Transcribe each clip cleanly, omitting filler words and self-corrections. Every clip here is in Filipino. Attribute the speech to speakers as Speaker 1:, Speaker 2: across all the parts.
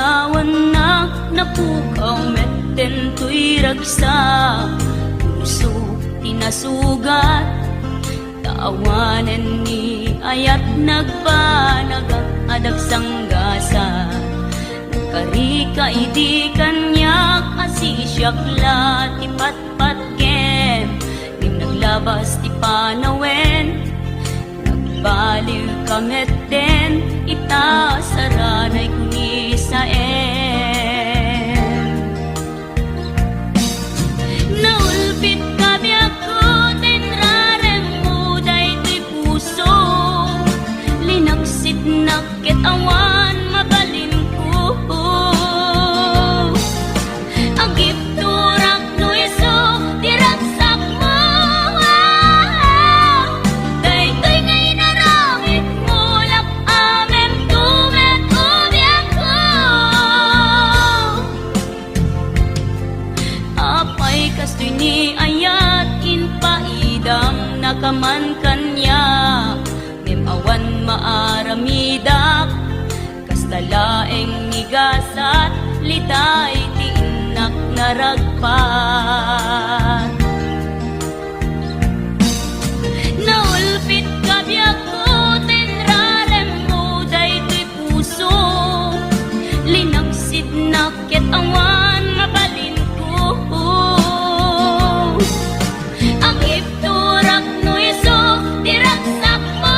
Speaker 1: Awan na napukaw metten tuy ragsa, puso tinasugat, taawanan ni ayat nagpanagak adag sanggasa. Nagkarika idi kanyak asisyak la ti patpatkem, nim naglabas ti panawen, nagbaliw kametten ita saranay kuni saen. Naulpit kami ako tenrarem mo daytoy puso, linaksit nakit awan mabalin ko. Agip turak no iso diragsak mo, daytoy ngay naramit mo lap amem tumet ubiyak ko. Apay kastoy ni ayat inpaidam nakaman kanya, awan maaramidak kastalaeng nigasat litay ti inak naragpat. Naulpit kabiyak ko tenrarem mo daytoy puso, linaksid nakit awan mabalin ko. Ang ipturak no iso diragsak mo,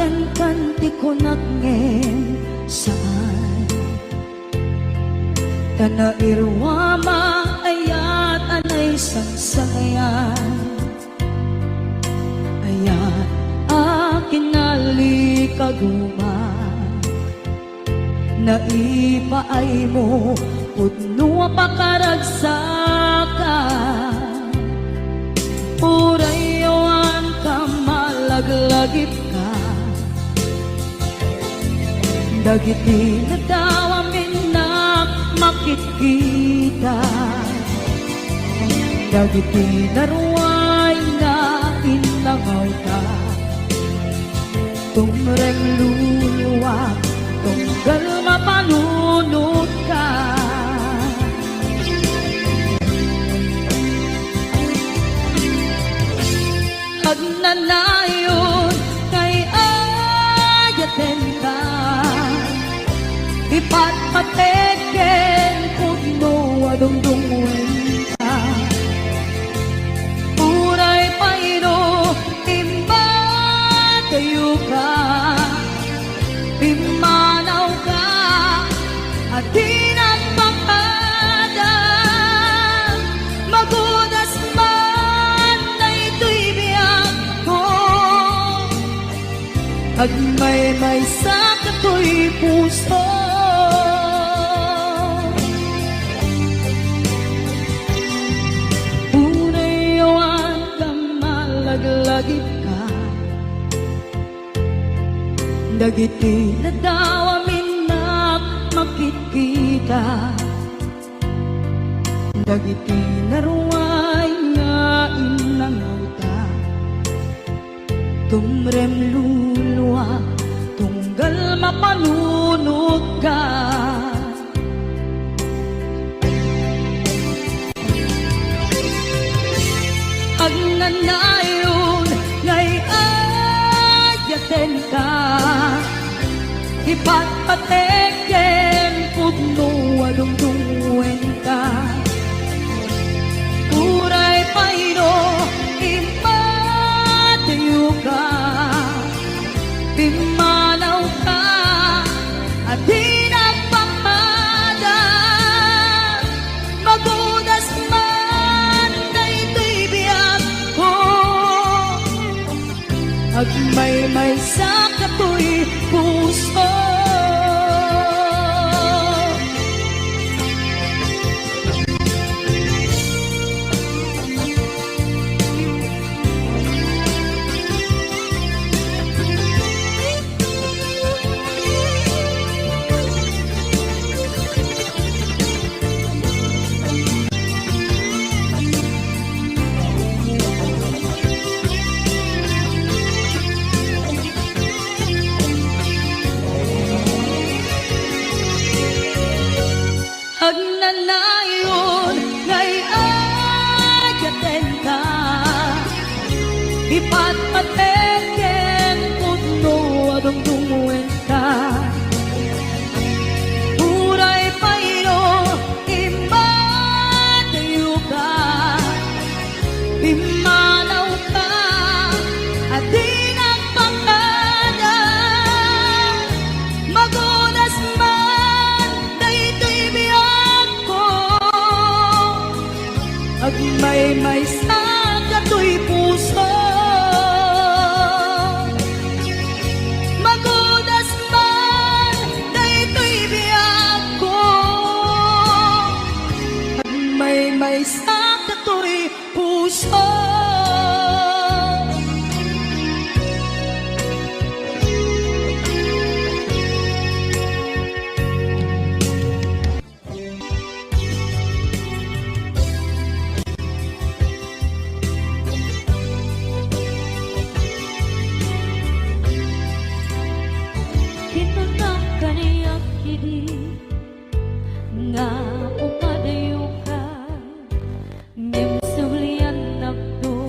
Speaker 2: den kanti ko nagngem saan kana irwama ayat anay sangsayan ayat akin nalikaguma naipaay mo pudno pakaragsakan urayawan ka malaglagip ka dagiti na daw amin na makikita dagiti naruay na inlangaw ka tumreng luluwa tunggal mapanunod ka Hagnanayon kay ayaten ka ipatpateken pudno adungdungwen ka uray payno timba kayo ka pimanaw ka at di nagpakada magudas man na ito'y biyag ko agmay-may sa kato'y puso unayawan ka malaglagip ka dagiti na daw amin na makikita dagiti naruay nga inangaw ta tumrem luluwa tunggal mapanunod ka agnanayon ngay ayaten ka ipatpateken pudno adungdungwen ka uray payno impatayo ka pimanaw ka at di nagpakada magudas man na ito'y biyag ko agmay-may sa kato'y puso Hagnanayon ngay ayaten ka ipatpateken pudno adungdungwen ka uray payno impatayo ka pimanaw ka at di nagpakada magudas man na ito'y biyag ko agmay-may sa kato'y puso magudas man na ito'y biyag ko agmay-may sa kato'y puso nga upadayo ka ngem sulian napto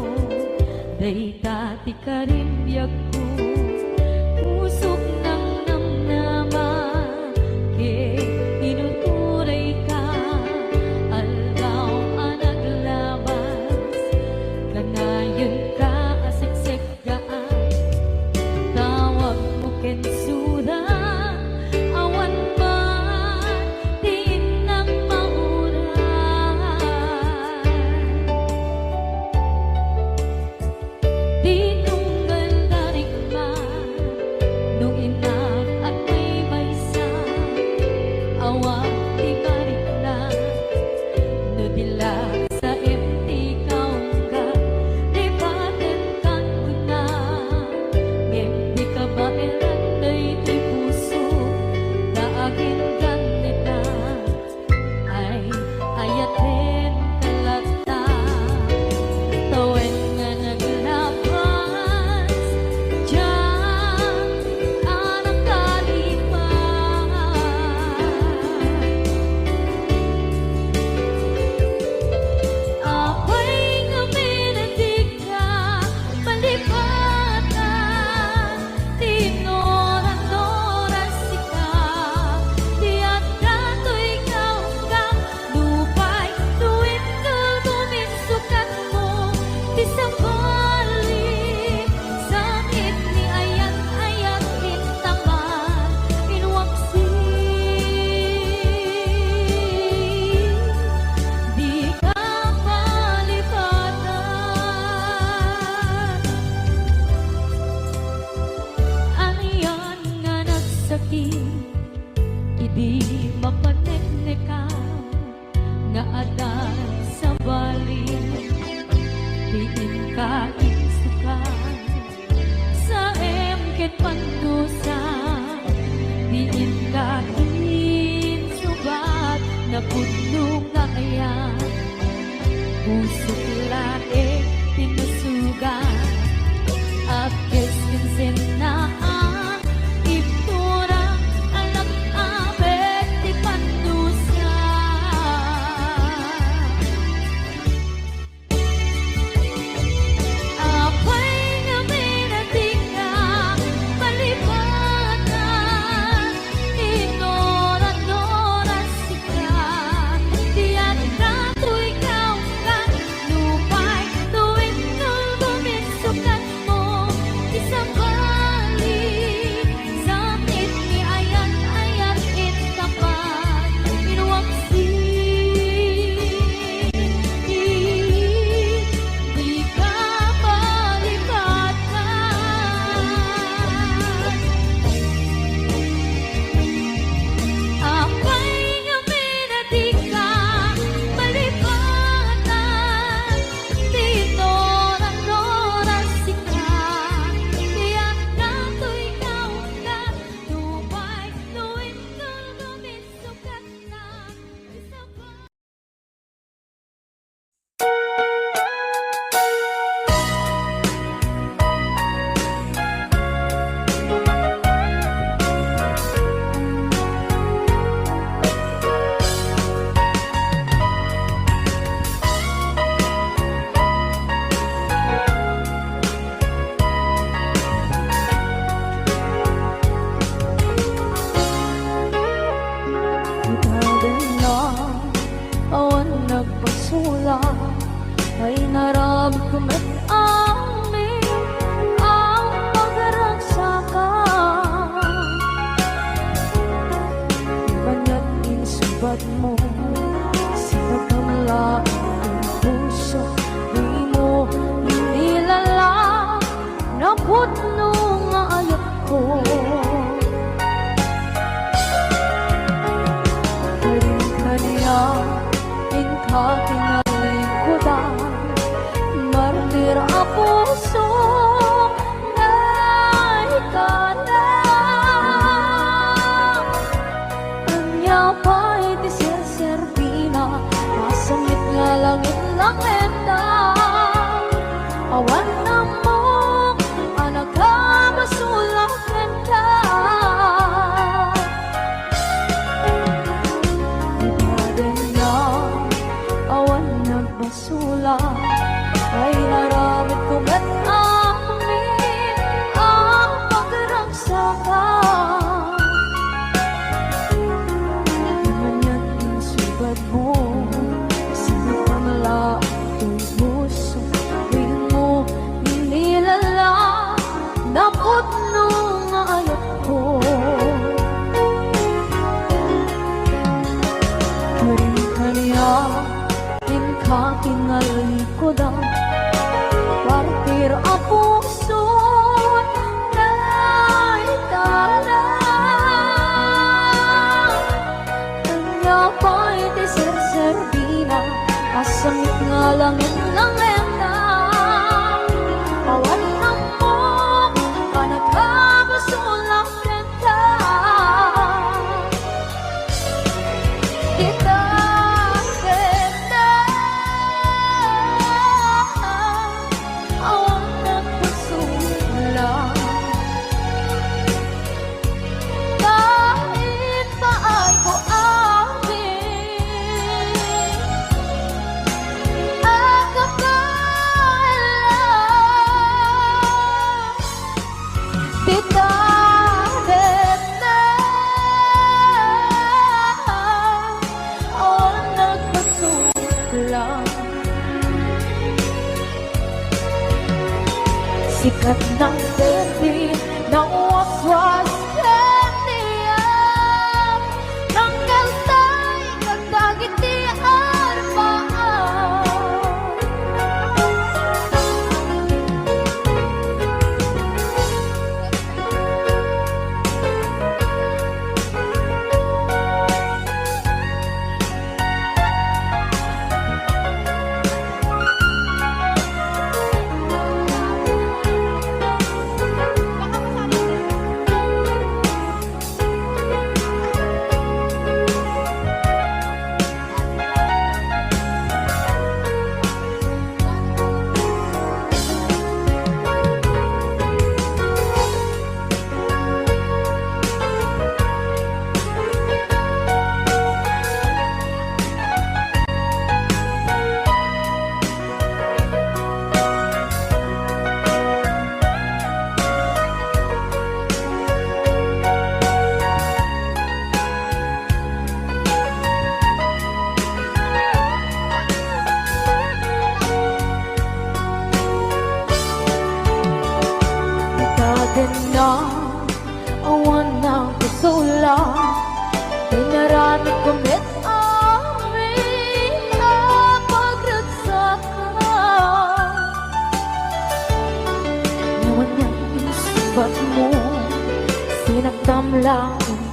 Speaker 2: kalugaya, pusok lae tinusugan, apkes kinsinaan, iptura alag abet ti pandusa. Apay nga minatika palibatan, inoran-oran sika, tiyan na to ikaw ka, lupay tuwing nulbumisukan mo, isang balik, sakit ni ayat-ayat itapat, inuwaksi. Di ka palibatan, apay nga minatika palibatan, tinoran-oran sika, tiyak na to ikaw ka, lupay tuwing nulbumisukan na, isang awan nagpasula ay narami kumit amin ang pagragsakan. Banya't insubat mo sinakamla ang puso, di mo nilala na putno nga ayat ko. Kanya ingka kinalikudan, martir a puso na ikana. Kanya pa'y di serserpina, masamit nga langit-langit na. Awan na mo, anak ka masulakan ka. Awan nagbasula ay naramit kong at amin ang pagragsakan. Ganyan ang sugat mo, sinapamala ang puso, tuwing mo nilala na putno nga ayat ko. Kanya ingka kinalikudan, partir a puso na itala. Kanya pa'y di serserpina, asamit nga langit-langit na. Awan na mo, panagkabasulakan ka. Kita awan nagpasula, kahit paay ko amin ang kapalan. Titadet na awan nagpasula, sikat ng derby ng waswas kaniyam, ng kaltay kagdagit di arbaan.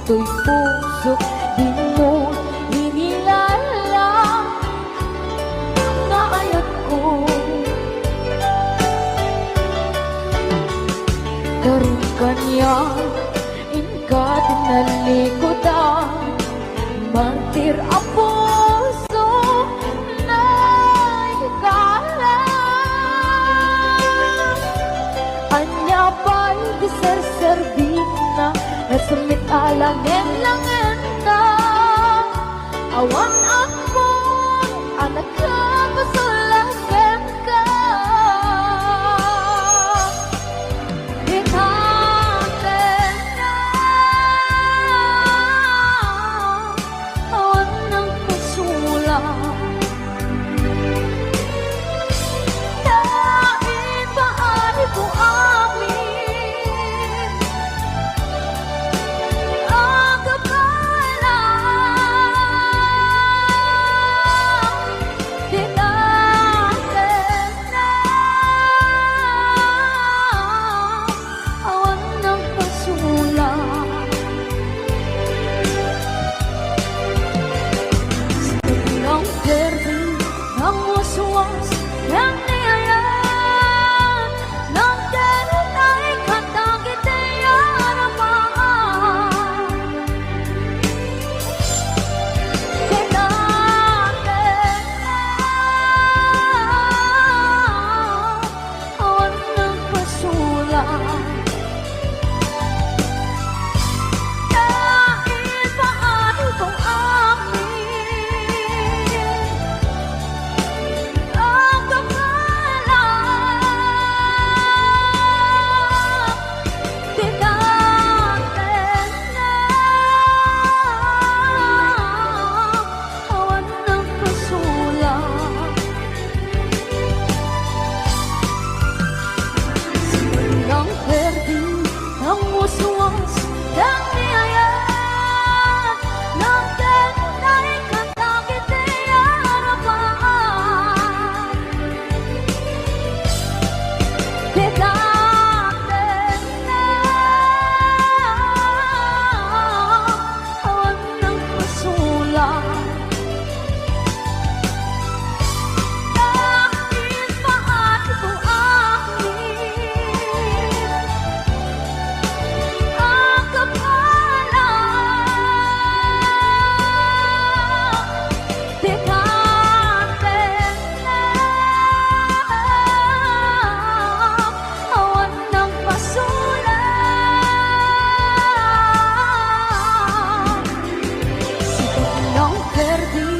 Speaker 3: ito'y puso di mo hinilala. Naayat ko karon kanya ingkat na likodan, mantir ang puso na higala. Anya pa'y diserserbi na nasumit alangin-langin na awan ako anak ka masulagan ka. Ikatin na awan ng kasulang naibahay ko amin ang kapala. Tinatin na awan ng kasulang ng perdi ng waswas ng niyayan ng ganun ay katangit ay aramaan. Tinatin na awan ng kasulang naibahay kong amin ang kapala. Tinatin na awan ng kasulang ng perdi ng waswas ng niyayan ng ganun ay katangit ay aramaan. Tinatin na awan ng kasulang naibahay ko amin ang kapala. Tinatin na awan ng kasulang sikat ng perdi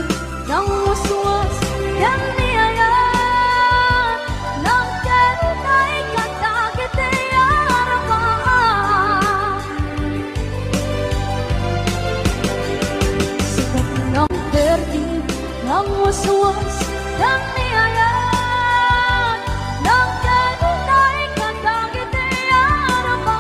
Speaker 3: ng waswas ng niyayan ng ganun ay katangit ay aramaan. Sikat ng perdi ng waswas ng niyayan ng ganun ay katangit ay aramaan.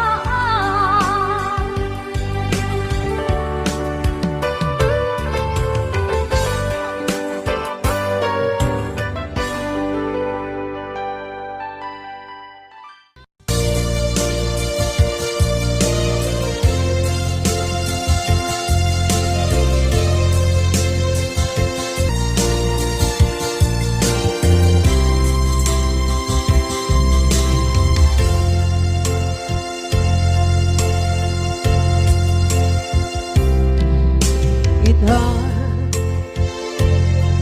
Speaker 2: Idhan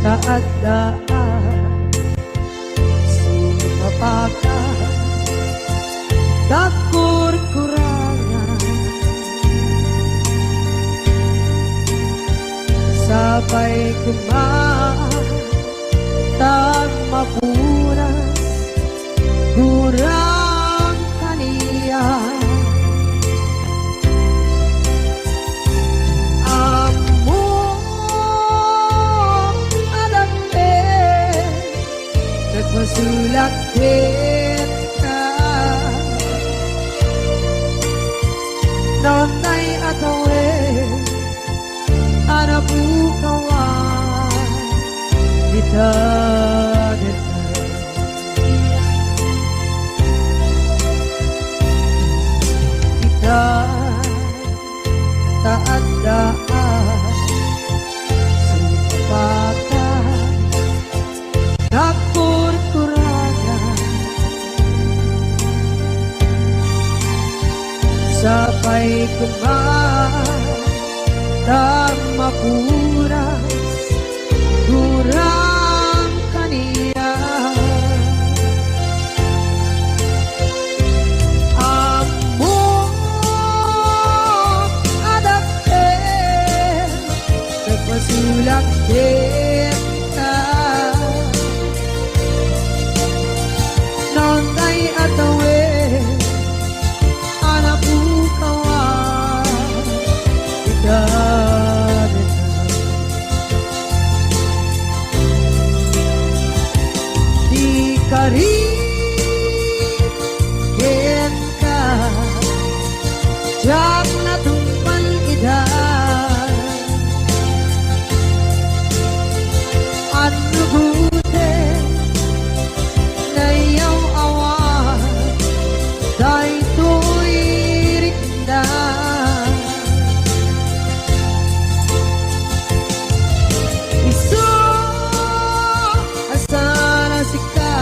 Speaker 2: taagdaan sumapakan kakurkurangan sabay kumatan mapunas kurang kaniya. Nagmasulakit ka Nonay atawin Arabukawan Kita kita taat
Speaker 4: kay kumatang mapuras durang kaniya among adapter nagpasulak din ka nangay atawin anak bukawan idadan di karin ka jak na tumpan idan ano buti na iyong awan dahil to'y rinda iso asana sika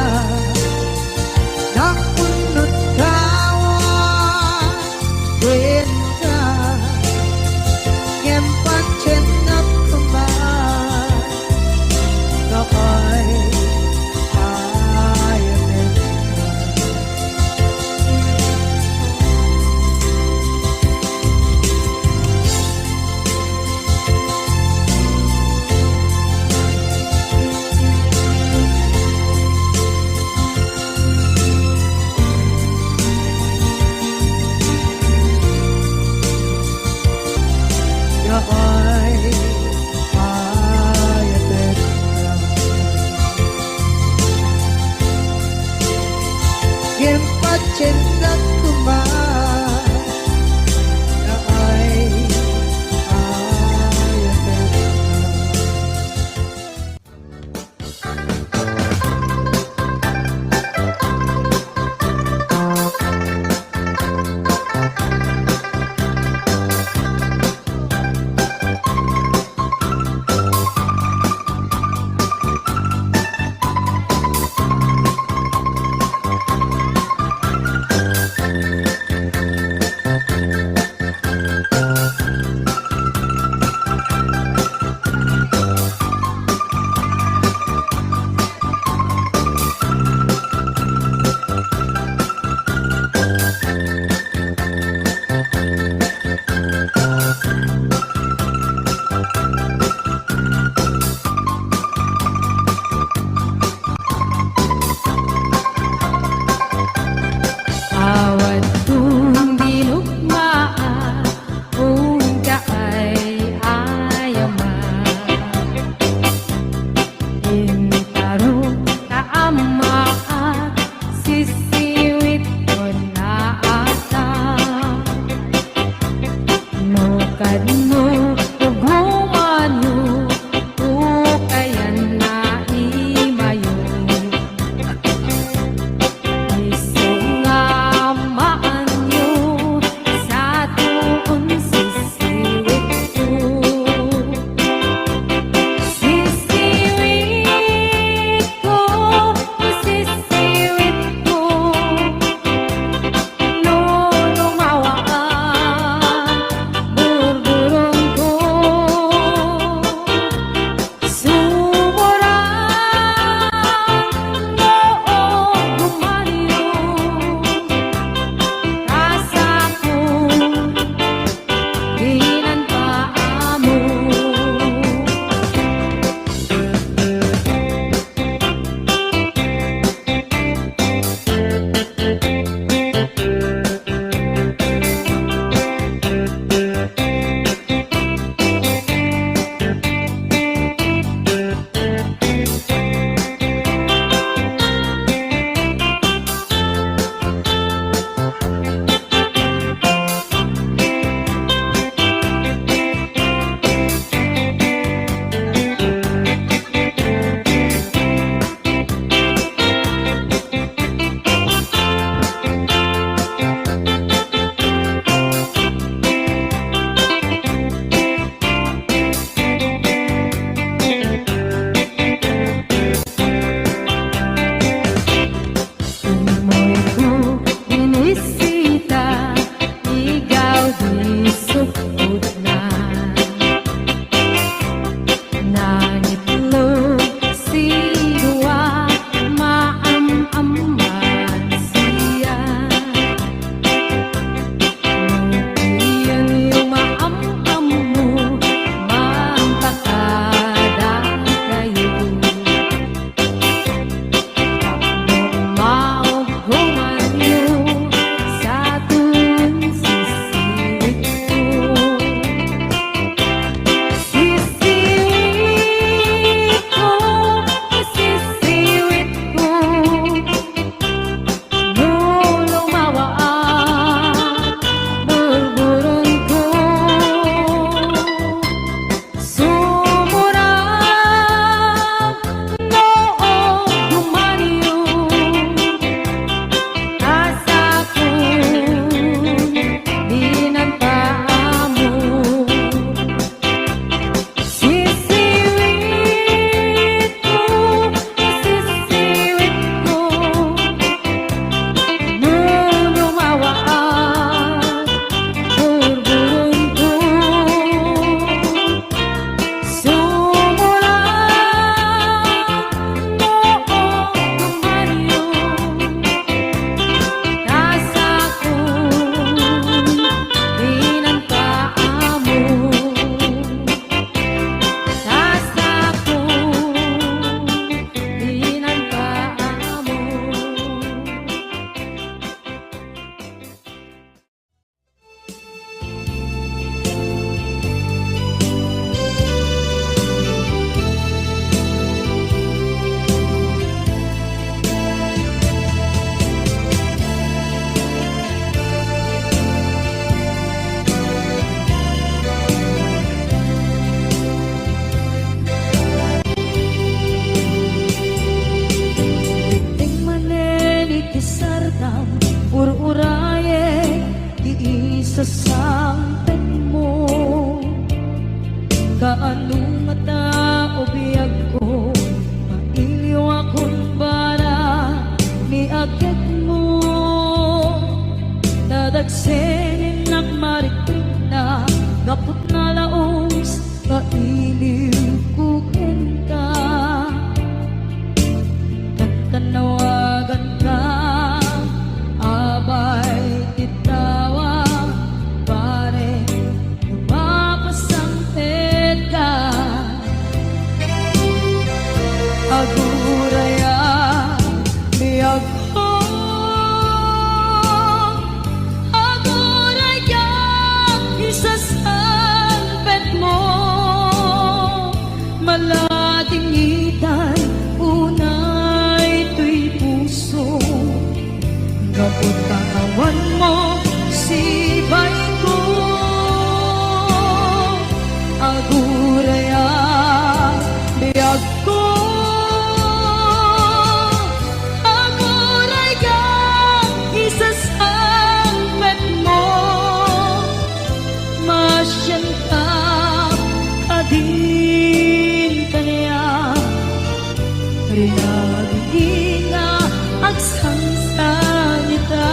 Speaker 3: Rinabing nga agsansanita.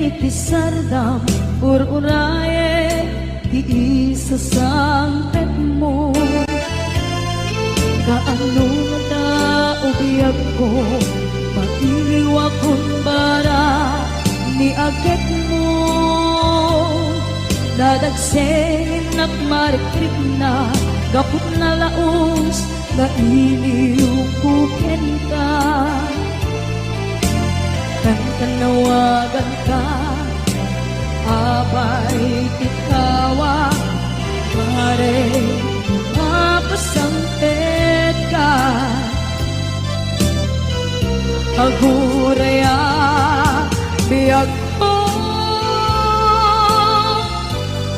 Speaker 3: Itisardam ururaye di isa sangpet mo. Kaano mata ubiyag ko pag-iliwa kung bara ni agit mo. Dadagsen at marikrik na gapot na laos na iliw kuken ka. Tanawagan ka, abay tikawa, pare mapasangpet ka. Aguraya, biyag ko,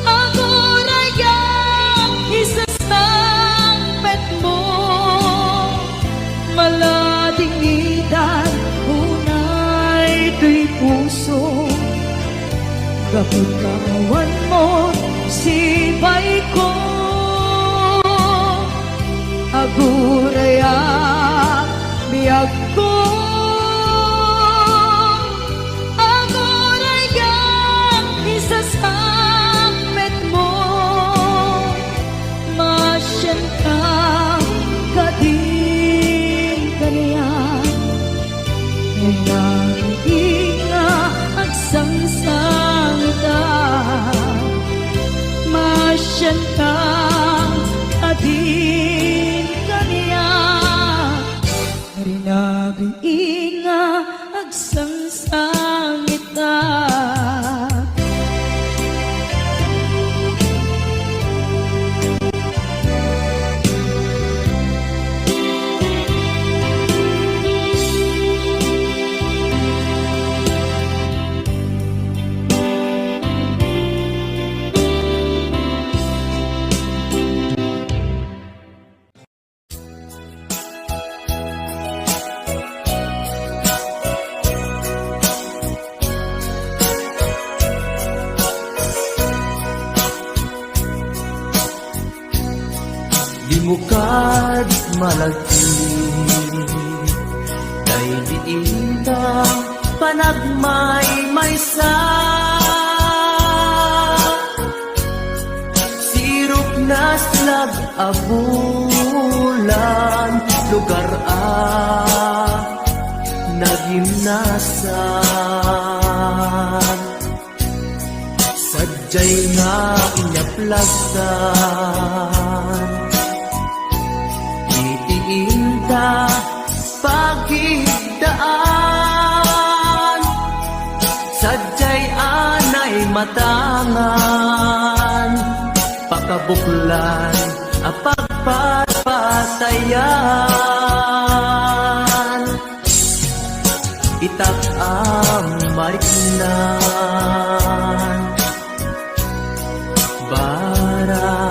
Speaker 3: aguraya, isasangpet mo, maladingitan, ito'y puso. Kapag kawan mo, sibay ko. Aguraya, biyag ko. Aguraya, isasangpet mo. Masyan ka, kadin kaniyan. Inga agsangsangita, masyan kang adin kaniya. Rinabing nga agsangsangita.
Speaker 5: Bukad malagi kay diinta panagmay maysa sirup na slag abulan lugar nagimnasan sadyay nga inyaplasan itiinta pagigdaan sadyay anay matangan pakabuklan apagpapatayan itak ang mariknan bara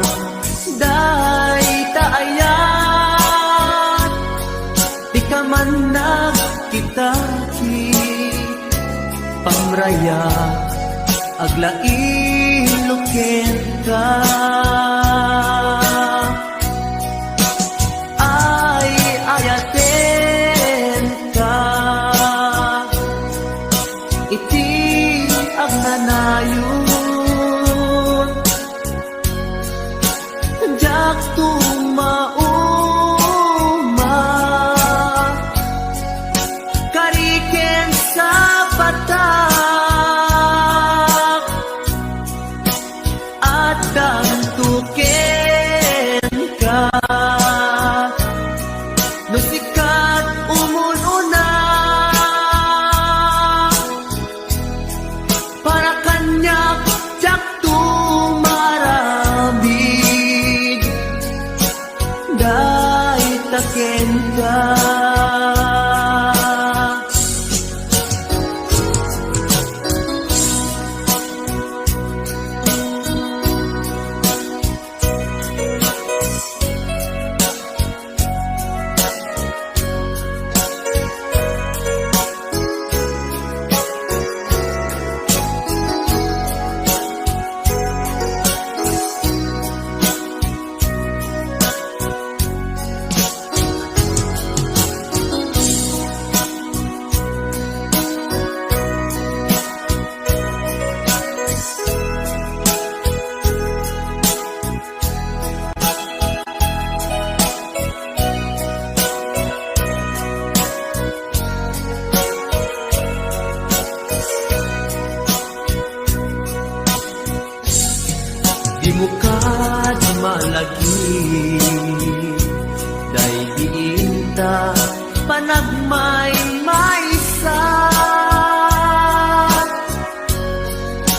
Speaker 5: day taayan di ka man nagkitaki pamraya aglain ka ay ayaten ka iti ang nanayon jak tumauma kariken sa patak at dantuk taken ka. Di mo kad malagi, day diinta panagmay maysa.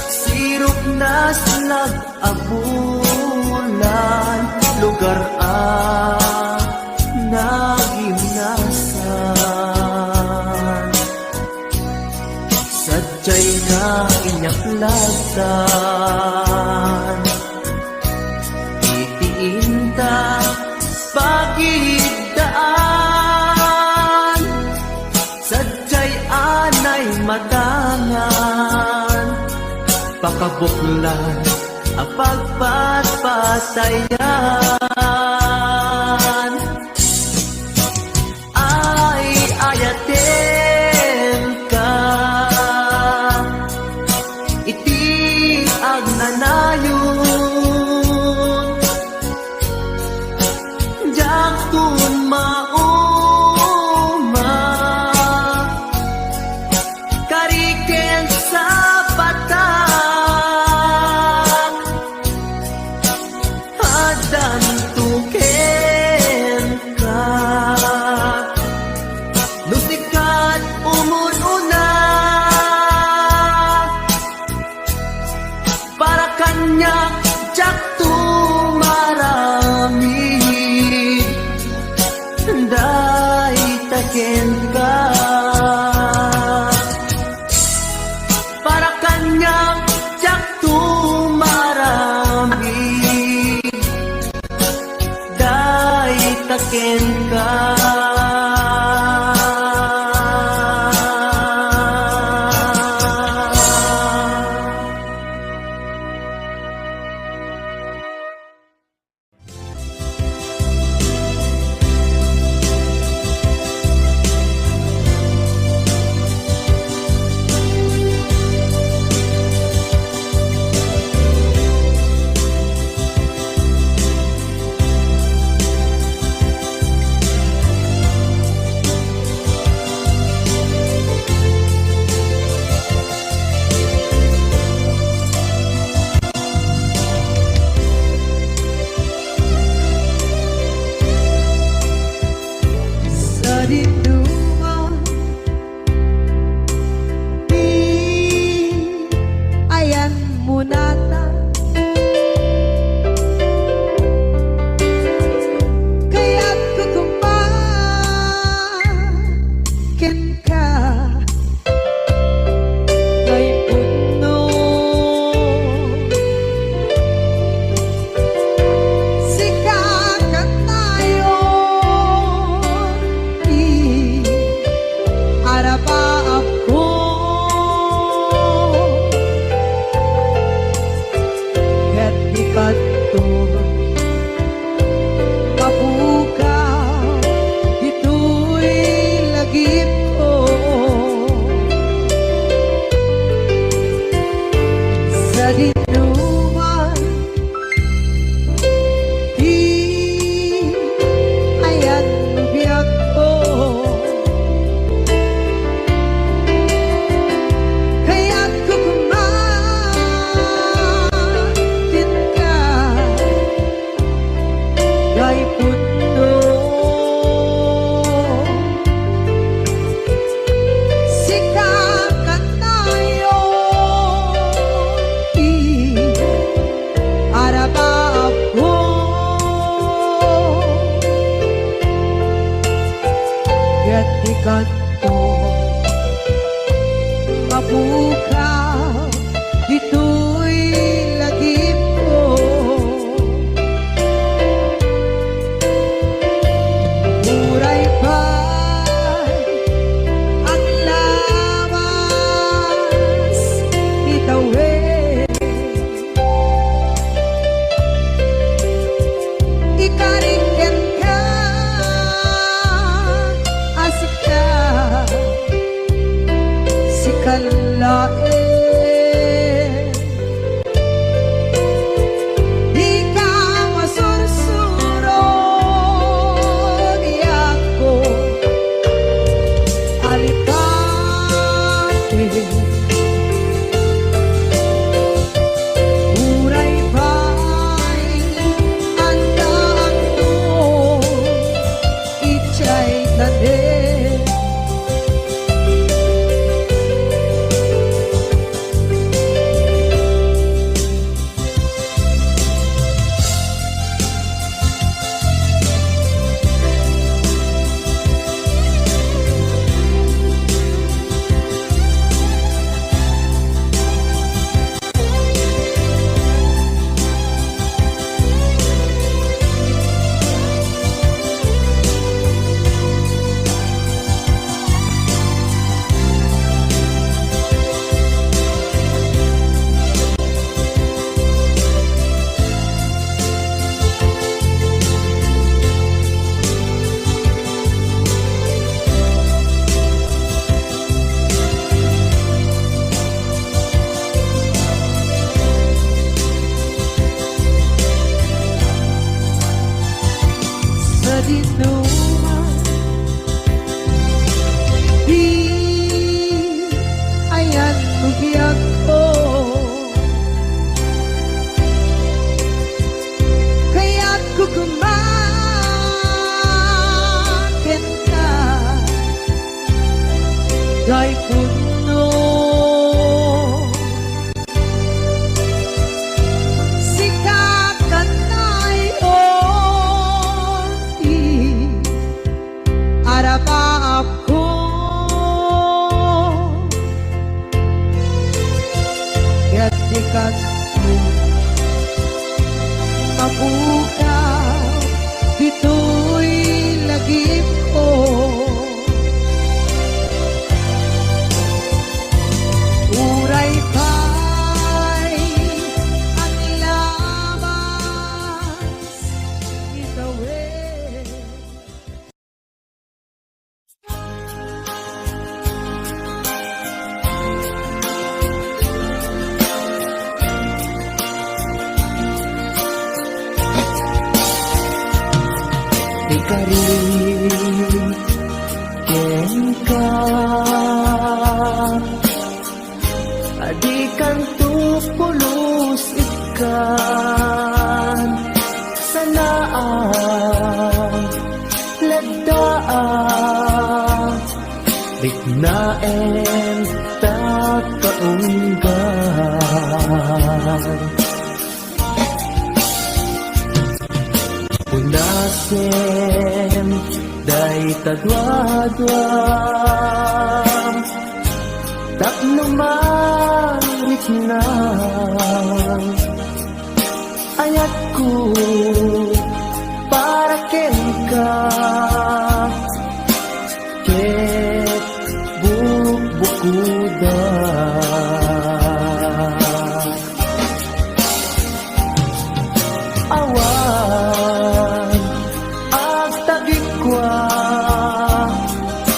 Speaker 5: Sirok na slag abulan, lugar nagimnasan. Sadyay na inyaklagtan, itiinta pagidaan. Sadyay anay matangan, pakabuklan ang pagpatpasayan. Ay ayaten ka, iti ang nanayon. Diyak kun mauma, kariken sa patak, adan tuken ka. Lusikat umununa, para kanya jak tumarami. Day taken ka, para kanya jak tumarami. Day taken ka.
Speaker 4: Ket di kanto mabukaw dito'y lagip ko. Muray pa'y ang lawas itawid. Ikariken ka, asik ka, si kalain. Di ka masursurog, ako alikate. Muray pa'y ang daan mo, itsa'y tanin. Sa dinuman, di ayan bugyak ko. Kaya't kukumakin ka, dahil puno si kakanay arapa ako. Kaya't di kanto mabukaw dito'y lagip ko. Uray pa'y ang labas itawid.
Speaker 5: Ikariken ka, adi kanto pulos ikan sanaan lagdaan bignaen takaunggan. Punasen day tadwadwa tapno marit na ayat ko para ken ka ket bukuda. Awan agtagikwa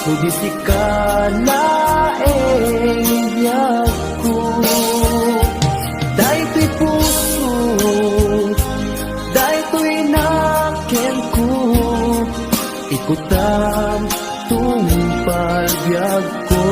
Speaker 5: kudisi ka naeng ko daytoy puso daytoy naken ko ikutan tungpal biag ko.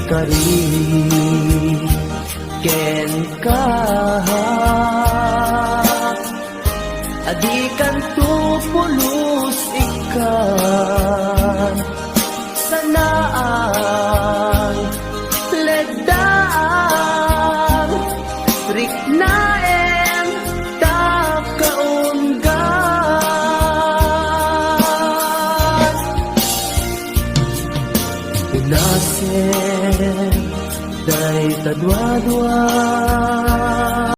Speaker 5: kari ken kaha adikan tu pulos ikan sanaan ledaan riknaen takaunggan inasen day tadwa-dwa